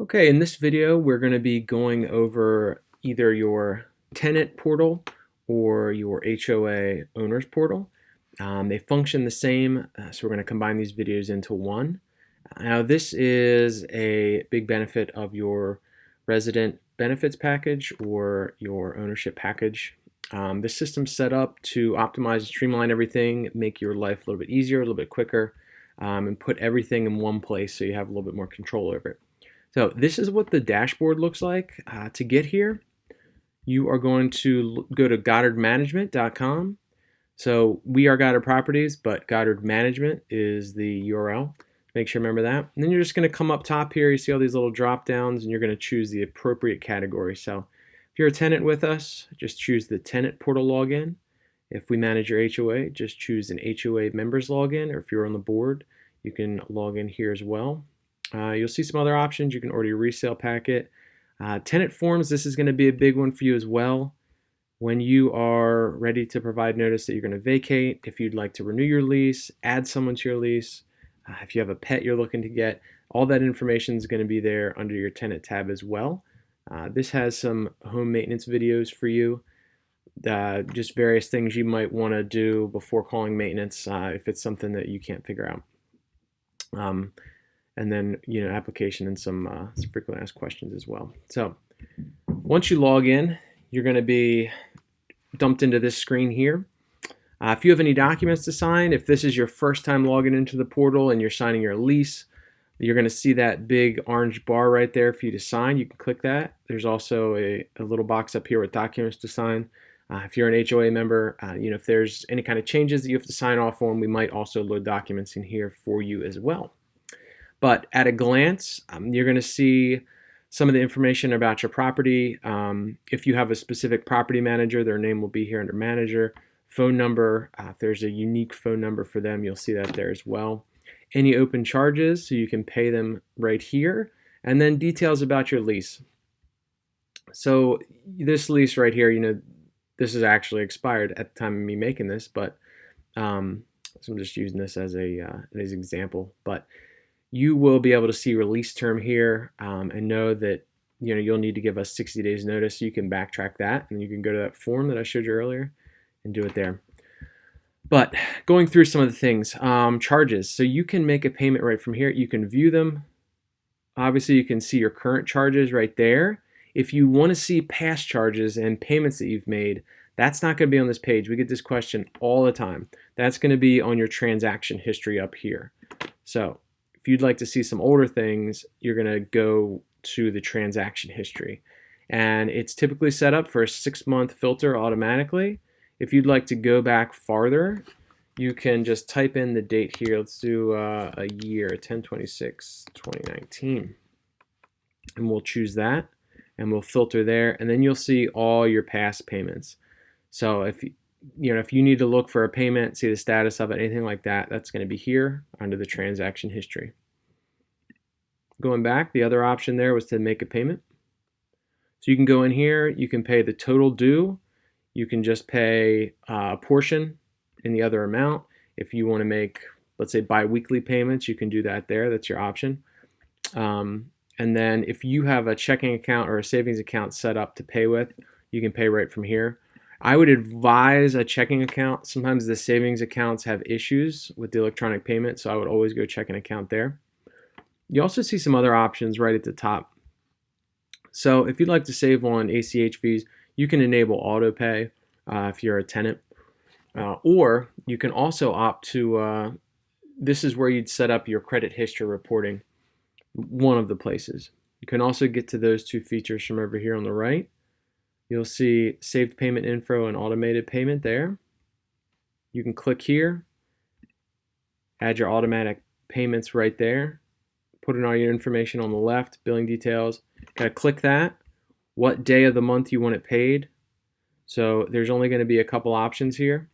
Okay, in this video, we're going to be going over either your tenant portal or your HOA owner's portal. They function the same, so we're going to combine these videos into one. Now, this is a big benefit of your resident benefits package or your ownership package. This system's set up to optimize and streamline everything, make your life a little bit easier, a little bit quicker, and put everything in one place so you have a little bit more control over it. So this is what the dashboard looks like. To get here, you are going to go to goddardmanagement.com. So we are Goddard Properties, but Goddard Management is the URL. Make sure you remember that. And then you're just going to come up top here. You see all these little drop downs, and you're going to choose the appropriate category. So if you're a tenant with us, just choose the tenant portal login. If we manage your HOA, just choose an HOA members login, or if you're on the board, you can log in here as well. You'll see some other options. You can order your resale packet. Tenant forms, this is going to be a big one for you as well. When you are ready to provide notice that you're going to vacate, if you'd like to renew your lease, add someone to your lease, if you have a pet you're looking to get, all that information is going to be there under your tenant tab as well. This has some home maintenance videos for you. Just various things you might want to do before calling maintenance if it's something that you can't figure out. And then application and some frequently asked questions as well. So once you log in, you're going to be dumped into this screen here. If you have any documents to sign, if this is your first time logging into the portal and you're signing your lease, you're going to see that big orange bar right there for you to sign. You can click that. There's also a little box up here with documents to sign. If you're an HOA member, if there's any kind of changes that you have to sign off on, we might also load documents in here for you as well. But at a glance, you're going to see some of the information about your property. If you have a specific property manager, their name will be here under manager. Phone number, if there's a unique phone number for them, you'll see that there as well. Any open charges, so you can pay them right here. And then details about your lease. So this lease right here, this is actually expired at the time of me making this, but so I'm just using this as an example. But you will be able to see release term here and know that you'll need to give us 60 days notice. So you can backtrack that, and you can go to that form that I showed you earlier and do it there. But going through some of the things, charges. So you can make a payment right from here. You can view them. Obviously, you can see your current charges right there. If you want to see past charges and payments that you've made, that's not going to be on this page. We get this question all the time. That's going to be on your transaction history up here. So if you'd like to see some older things, you're going to go to the transaction history. And it's typically set up for a 6-month filter automatically. If you'd like to go back farther, you can just type in the date here. Let's do a year, 10/26/2019. And we'll choose that, and we'll filter there. And then you'll see all your past payments. So if you need to look for a payment, see the status of it, anything like that, that's going to be here under the transaction history. Going back, the other option there was to make a payment. So you can go in here, you can pay the total due. You can just pay a portion in the other amount. If you want to make, let's say, bi-weekly payments, you can do that there. That's your option. And then if you have a checking account or a savings account set up to pay with, you can pay right from here. I would advise a checking account. Sometimes the savings accounts have issues with the electronic payment, so I would always go check an account there. You also see some other options right at the top. So if you'd like to save on ACH fees, you can enable auto pay if you're a tenant. Or you can also opt to, this is where you'd set up your credit history reporting, one of the places. You can also get to those two features from over here on the right. You'll see saved payment info and automated payment there. You can click here, add your automatic payments right there, put in all your information on the left, billing details. Gotta click that, what day of the month you want it paid. So there's only going to be a couple options here.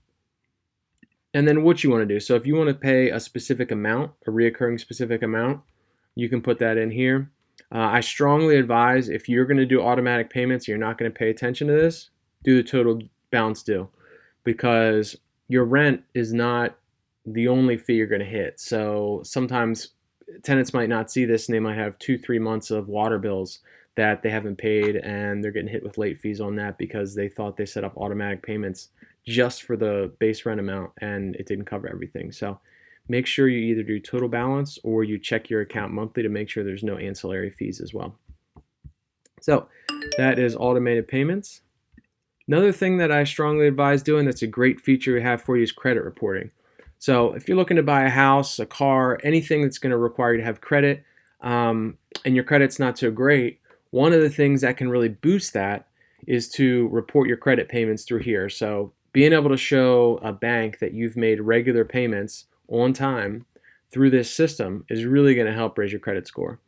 And then what you want to do. So if you want to pay a specific amount, a reoccurring specific amount, you can put that in here. I strongly advise, if you're going to do automatic payments, you're not going to pay attention to this, do the total balance due, because your rent is not the only fee you're going to hit. So sometimes tenants might not see this and they might have 2-3 months of water bills that they haven't paid, and they're getting hit with late fees on that because they thought they set up automatic payments just for the base rent amount and it didn't cover everything. So make sure you either do total balance or you check your account monthly to make sure there's no ancillary fees as well. So that is automated payments. Another thing that I strongly advise doing that's a great feature we have for you is credit reporting. So if you're looking to buy a house, a car, anything that's going to require you to have credit, and your credit's not so great, one of the things that can really boost that is to report your credit payments through here. So being able to show a bank that you've made regular payments on time through this system is really going to help raise your credit score.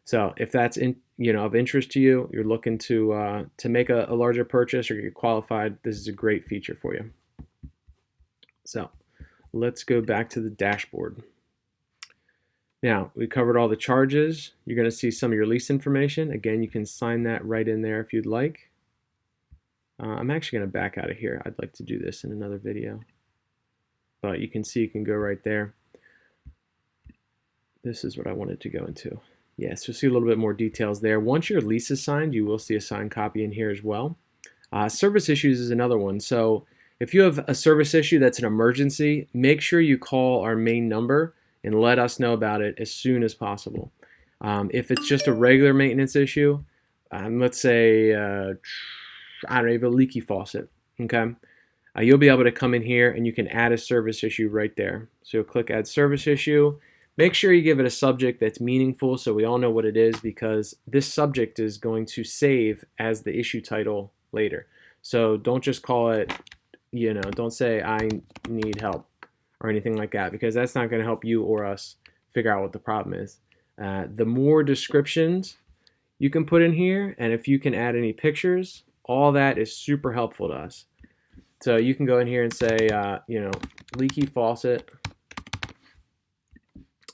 So if that's of interest to you, you're looking to make a larger purchase or get qualified, this is a great feature for you. So let's go back to the dashboard. Now, we covered all the charges. You're going to see some of your lease information. Again, you can sign that right in there if you'd like. I'm actually going to back out of here. I'd like to do this in another video. But you can see you can go right there. This is what I wanted to go into. Yes, you'll see a little bit more details there. Once your lease is signed, you will see a signed copy in here as well. Service issues is another one. So if you have a service issue that's an emergency, make sure you call our main number and let us know about it as soon as possible. If it's just a regular maintenance issue, let's say, I don't know, you have a leaky faucet, okay? You'll be able to come in here and you can add a service issue right there. So you'll click Add Service Issue. Make sure you give it a subject that's meaningful so we all know what it is, because this subject is going to save as the issue title later. So don't just call it, don't say I need help or anything like that, because that's not going to help you or us figure out what the problem is. The more descriptions you can put in here, and if you can add any pictures, all that is super helpful to us. So you can go in here and say, leaky faucet,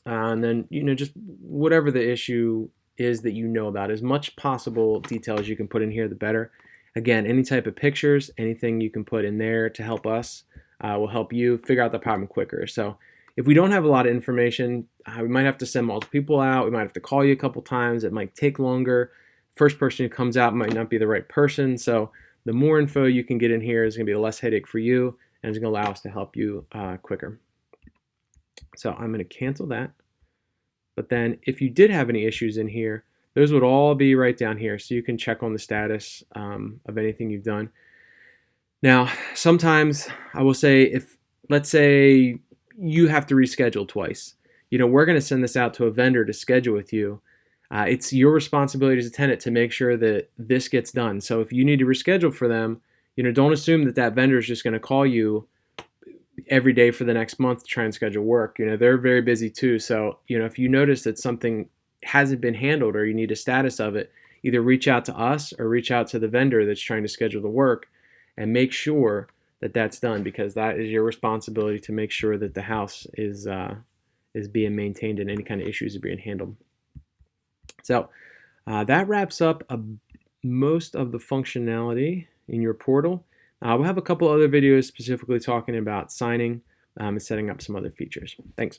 and then, just whatever the issue is that you know about. As much possible detail as you can put in here, the better. Again, any type of pictures, anything you can put in there to help us will help you figure out the problem quicker. So if we don't have a lot of information, we might have to send multiple people out. We might have to call you a couple times. It might take longer. First person who comes out might not be the right person. So the more info you can get in here is going to be less headache for you, and it's going to allow us to help you quicker. So I'm going to cancel that. But then if you did have any issues in here, those would all be right down here. So you can check on the status of anything you've done. Now, sometimes I will say, if let's say you have to reschedule twice, we're going to send this out to a vendor to schedule with you. It's your responsibility as a tenant to make sure that this gets done. So if you need to reschedule for them, don't assume that that vendor is just going to call you every day for the next month to try and schedule work. They're very busy too. So, if you notice that something hasn't been handled or you need a status of it, either reach out to us or reach out to the vendor that's trying to schedule the work and make sure that that's done, because that is your responsibility to make sure that the house is being maintained and any kind of issues are being handled. So that wraps up most of the functionality in your portal. We'll have a couple other videos specifically talking about signing and setting up some other features. Thanks.